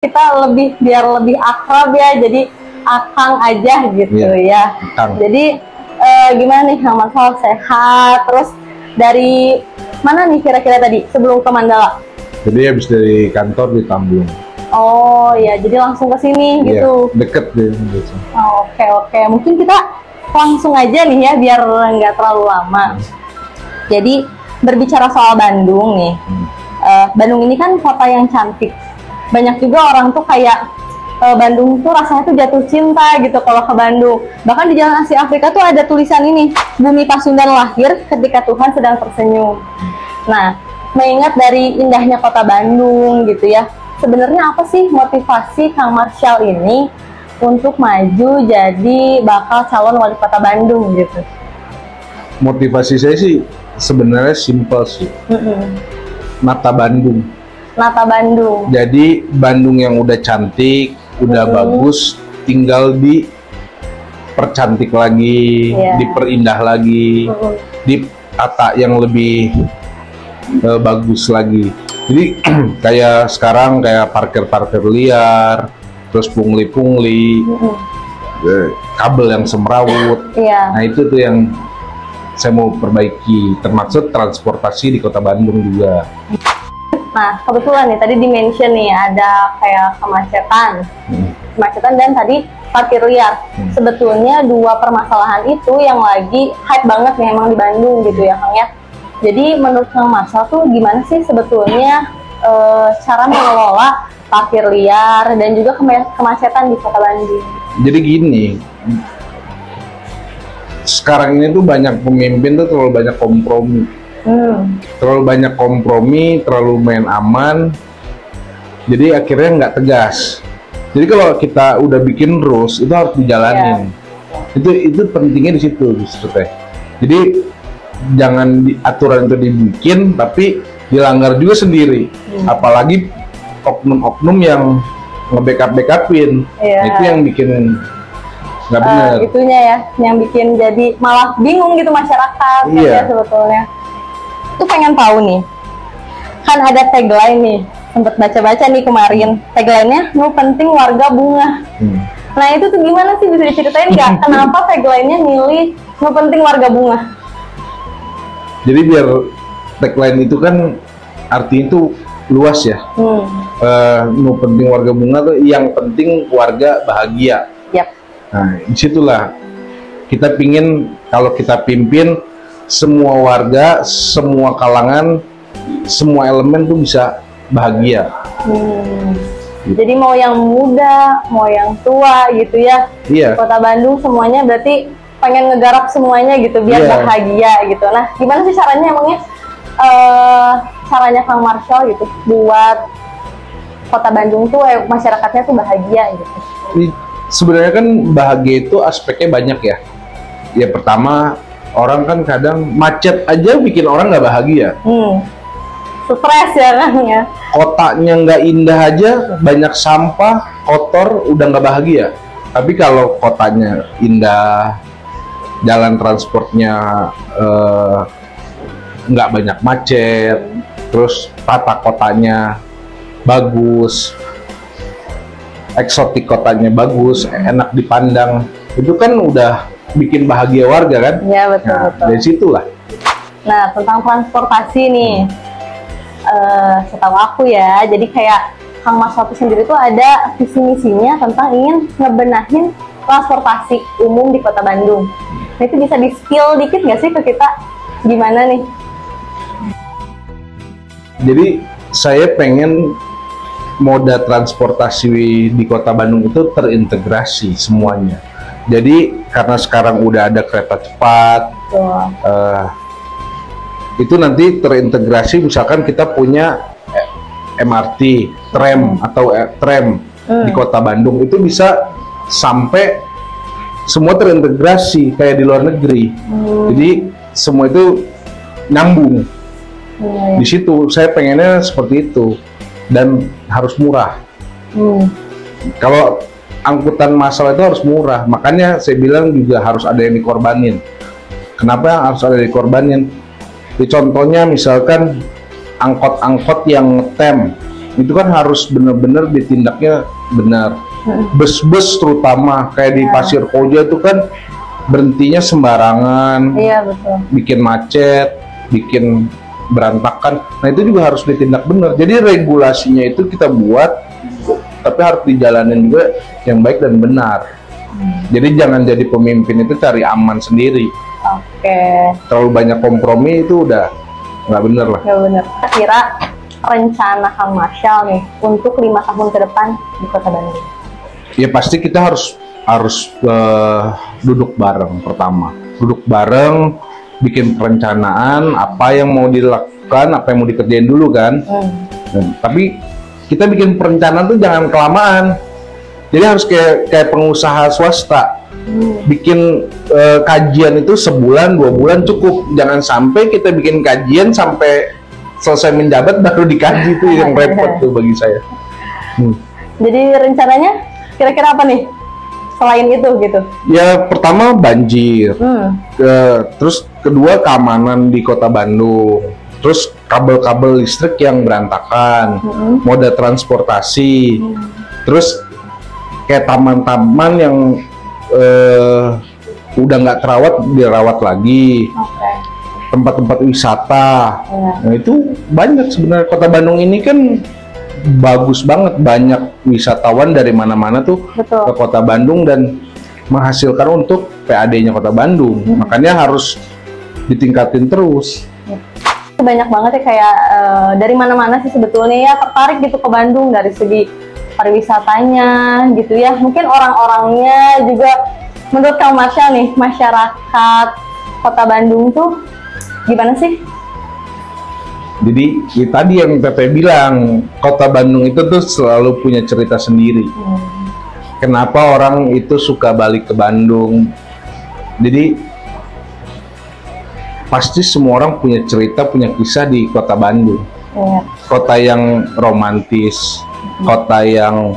kita biar lebih akrab ya, jadi Akang aja gitu ya. Akang. Jadi gimana nih Kang Marshall, sehat? Terus dari mana nih kira-kira tadi sebelum ke Mandala? Jadi habis dari kantor di Tambun. Oh ya, jadi langsung ke sini gitu. Deket deh. Oke. Mungkin kita langsung aja nih ya, biar nggak terlalu lama. Jadi berbicara soal Bandung nih, Bandung ini kan kota yang cantik. Banyak juga orang tuh kayak Bandung tuh rasanya tuh jatuh cinta gitu kalau ke Bandung. Bahkan di Jalan Asia Afrika tuh ada tulisan ini, Bumi Pasundan lahir ketika Tuhan sedang tersenyum. Nah, mengingat dari indahnya kota Bandung gitu ya, sebenarnya apa sih motivasi Kang Marshall ini untuk maju jadi bakal calon wali kota Bandung gitu? Motivasi saya sih sebenarnya simpel sih. Mata Bandung. Nata Bandung. Jadi Bandung yang udah cantik, udah bagus, tinggal dipercantik lagi, diperindah lagi, ditata yang lebih bagus lagi. Jadi kayak sekarang kayak parkir-parkir liar, terus pungli-pungli, kabel yang semrawut. Nah itu tuh yang saya mau perbaiki, termasuk transportasi di kota Bandung juga. Nah, kebetulan nih tadi di-mention nih ada kayak kemacetan dan tadi parkir liar. Sebetulnya dua permasalahan itu yang lagi hype banget nih emang di Bandung gitu ya Kang ya. Jadi menurut Kang Marshall tuh gimana sih sebetulnya cara mengelola parkir liar dan juga kemacetan di kota Bandung? Jadi gini, sekarang ini tuh banyak pemimpin tuh terlalu banyak kompromi. Terlalu banyak kompromi, terlalu main aman, jadi akhirnya nggak tegas. Jadi kalau kita udah bikin rules itu harus dijalanin. Itu pentingnya di situ justru teh. Jadi jangan aturan itu dibikin tapi dilanggar juga sendiri. Apalagi oknum-oknum yang nge-backup-backupin. Nah, itu yang bikin nggak benar. Itunya ya, yang bikin jadi malah bingung gitu masyarakat. Ya sebetulnya. Tuh pengen tahu nih, kan ada tagline nih, sempet baca-baca nih kemarin, tagline-nya "Nu penting warga bunga". Nah itu tuh gimana sih, bisa diceritain nggak? Kenapa tagline-nya milih "Nu penting warga bunga"? Jadi biar tagline itu kan artinya itu luas ya. Nu penting warga bunga tuh yang penting warga bahagia. Nah disitulah kita pingin kalau kita pimpin semua warga, semua kalangan, semua elemen tuh bisa bahagia. Jadi mau yang muda, mau yang tua gitu ya. Kota Bandung semuanya berarti pengen ngegarap semuanya gitu biar bahagia gitu. Nah, gimana sih caranya emangnya? Caranya Kang Marshall gitu buat kota Bandung tuh masyarakatnya tuh bahagia gitu. Sebenarnya kan bahagia itu aspeknya banyak ya. Ya pertama, orang kan kadang macet aja bikin orang nggak bahagia. Stres ya kan ya. Kotanya nggak indah aja, banyak sampah, kotor, udah nggak bahagia. Tapi kalau kotanya indah, jalan transportnya nggak banyak macet, terus tata kotanya bagus, eksotik kotanya bagus, enak dipandang, itu kan udah bikin bahagia warga kan? Iya betul. Dari situlah. Nah tentang transportasi nih, setahu aku ya, jadi kayak Kang Marshall sendiri tuh ada visi misinya tentang ingin ngebenahin transportasi umum di kota Bandung. Nah itu bisa di-spill dikit nggak sih ke kita? Gimana nih? Jadi saya pengen moda transportasi di kota Bandung itu terintegrasi semuanya. Jadi karena sekarang udah ada kereta cepat, itu nanti terintegrasi. Misalkan kita punya MRT, tram atau tram di kota Bandung, itu bisa sampai semua terintegrasi kayak di luar negeri. Jadi semua itu nyambung. Di situ saya pengennya seperti itu dan harus murah. Kalau angkutan massal itu harus murah, makanya saya bilang juga harus ada yang dikorbanin. Kenapa harus ada yang dikorbanin? Contohnya misalkan angkot-angkot yang itu kan harus benar-benar ditindaknya benar. Bus-bus terutama kayak di Pasir Koja itu kan berhentinya sembarangan, Iya betul. bikin macet, bikin berantakan. Nah itu juga harus ditindak benar. Jadi regulasinya itu kita buat, tapi harus dijalanin juga yang baik dan benar. Jadi jangan jadi pemimpin itu cari aman sendiri. Oke. Terlalu banyak kompromi itu udah nggak bener lah. Ya benar. Kira rencana Kang Marshall nih untuk 5 tahun ke depan di Kota Bandung. Ya pasti kita harus duduk bareng pertama. Duduk bareng, bikin perencanaan apa yang mau dilakukan, apa yang mau dikerjain dulu kan. Tapi kita bikin perencanaan tuh jangan kelamaan. Jadi harus kayak pengusaha swasta. Bikin kajian itu sebulan, 2 bulan cukup. Jangan sampai kita bikin kajian sampai selesai menjabat baru dikaji, itu yang repot tuh bagi saya. Jadi rencananya kira-kira apa nih selain itu gitu? Ya pertama banjir, terus kedua keamanan di Kota Bandung, terus kabel-kabel listrik yang berantakan, moda transportasi, terus kayak taman-taman yang udah nggak terawat dirawat lagi. Tempat-tempat wisata. Nah itu banyak sebenarnya. Kota Bandung ini kan bagus banget, banyak wisatawan dari mana-mana tuh ke Kota Bandung dan menghasilkan untuk PAD-nya Kota Bandung. Makanya harus ditingkatin terus. Banyak banget ya kayak dari mana-mana sih sebetulnya ya tertarik gitu ke Bandung dari segi pariwisatanya gitu ya. Mungkin orang-orangnya juga menurut Kang Marshall nih, masyarakat Kota Bandung tuh gimana sih? Jadi ya tadi yang Teteh bilang, Kota Bandung itu tuh selalu punya cerita sendiri. Kenapa orang itu suka balik ke Bandung? Jadi pasti semua orang punya cerita, punya kisah di Kota Bandung. Kota yang romantis, kota yang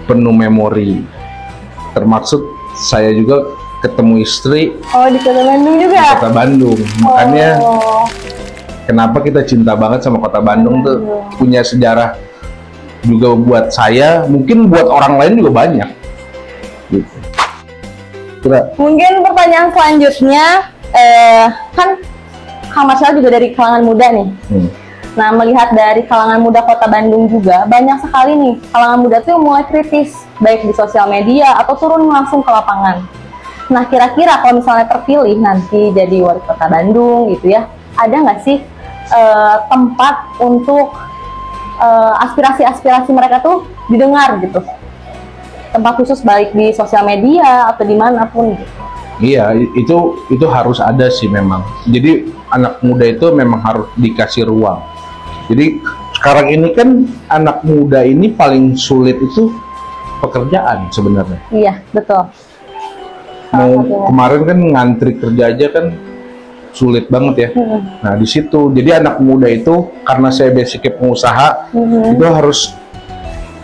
penuh memori. Termaksud saya juga ketemu istri. Oh, di Kota Bandung juga? Di Kota Bandung. Makanya kenapa kita cinta banget sama Kota Bandung tuh, punya sejarah juga buat saya, mungkin buat orang lain juga banyak. Gitu. Mungkin pertanyaan selanjutnya, kan Kang Marshall juga dari kalangan muda nih. Nah, melihat dari kalangan muda Kota Bandung juga, banyak sekali nih kalangan muda tuh yang mulai kritis, baik di sosial media atau turun langsung ke lapangan. Nah, kira-kira kalau misalnya terpilih nanti jadi wali Kota Bandung gitu ya, ada nggak sih tempat untuk aspirasi-aspirasi mereka tuh didengar gitu? Tempat khusus baik di sosial media atau dimanapun gitu. Iya, itu harus ada sih memang. Jadi anak muda itu memang harus dikasih ruang. Jadi sekarang ini kan anak muda ini paling sulit itu pekerjaan sebenarnya. Iya, betul. Kemarin kan ngantri kerja aja kan sulit banget ya. Nah di situ, jadi anak muda itu karena saya basicnya pengusaha, itu harus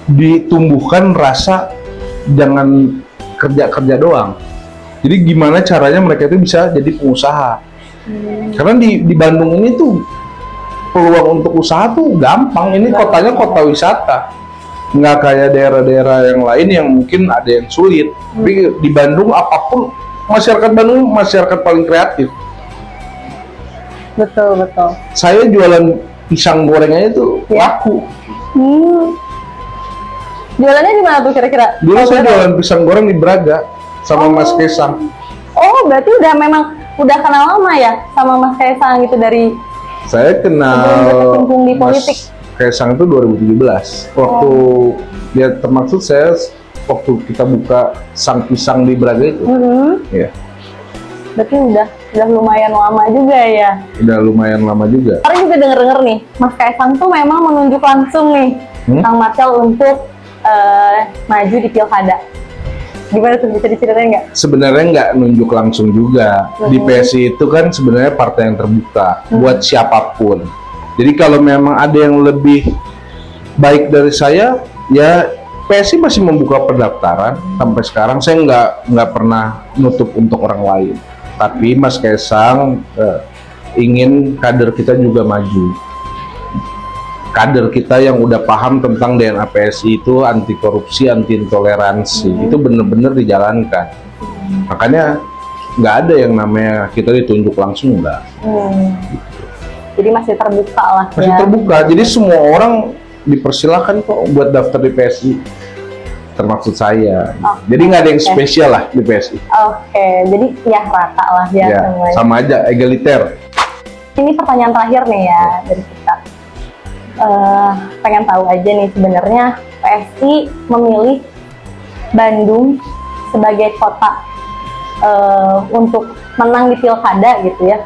ditumbuhkan rasa jangan kerja doang. Jadi gimana caranya mereka itu bisa jadi pengusaha? Karena di Bandung ini tuh peluang untuk usaha tuh gampang. Ini kotanya kota wisata, nggak kayak daerah-daerah yang lain yang mungkin ada yang sulit. Tapi di Bandung apapun, masyarakat Bandung masyarakat paling kreatif. Betul. Saya jualan pisang goreng aja tuh laku. Jualannya di mana tuh kira-kira? Dulu saya jualan pisang goreng di Braga sama Mas Kaisang. Oh, berarti udah kenal lama ya sama Mas Kaisang gitu dari. Saya kenal di politik. Mas Kaisang itu 2017. Waktu dia termaksud saya waktu kita buka Sang Pisang di Braga itu. Iya. Berarti udah lumayan lama juga ya. Udah lumayan lama juga. Kemarin juga denger nih, Mas Kaisang tuh memang menunjuk langsung nih Kang Marshall untuk maju di Pilkada. Gimana tuh, bisa diceritain nggak? Sebenarnya nggak nunjuk langsung juga. Di PSI itu kan sebenarnya partai yang terbuka buat siapapun. Jadi kalau memang ada yang lebih baik dari saya, ya PSI masih membuka pendaftaran. Sampai sekarang saya nggak pernah nutup untuk orang lain. Tapi Mas Kaisang ingin kader kita juga maju. kader kita yang udah paham tentang DNA PSI itu anti korupsi, anti intoleransi, itu bener-bener dijalankan. Makanya nggak ada yang namanya kita ditunjuk langsung, enggak. Jadi masih terbuka lah. Masih terbuka, jadi semua orang dipersilakan kok buat daftar di PSI, termasuk saya. Jadi nggak ada yang spesial lah di PSI. Jadi ya rata lah ya, semuanya. Sama aja, egaliter. Ini pertanyaan terakhir nih ya dari kita. Pengen tahu aja nih sebenarnya PSI memilih Bandung sebagai kota untuk menang di pilkada gitu ya.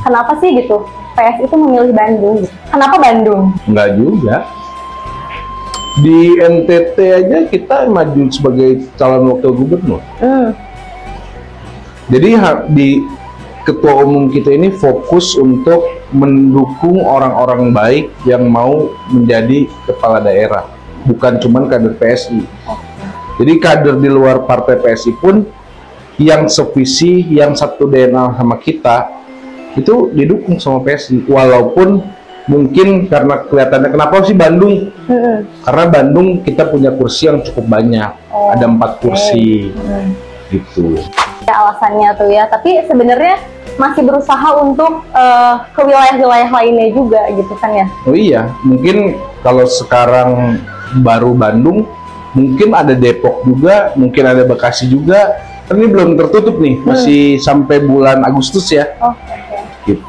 Kenapa sih gitu? PSI itu memilih Bandung. Kenapa Bandung? Enggak juga. Di NTT aja kita maju sebagai calon wakil gubernur. Jadi di ketua umum kita ini fokus untuk mendukung orang-orang baik yang mau menjadi kepala daerah, bukan cuma kader PSI. Jadi kader di luar partai PSI pun yang sevisi, yang satu DNA sama kita, itu didukung sama PSI, walaupun mungkin karena kelihatannya kenapa sih Bandung? Karena Bandung kita punya kursi yang cukup banyak, ada 4 kursi, gitu. Ya alasannya tuh ya, tapi sebenarnya masih berusaha untuk ke wilayah-wilayah lainnya juga gitu kan ya? Oh iya, mungkin kalau sekarang baru Bandung, mungkin ada Depok juga, mungkin ada Bekasi juga. Ini belum tertutup nih, masih sampai bulan Agustus ya. Gitu.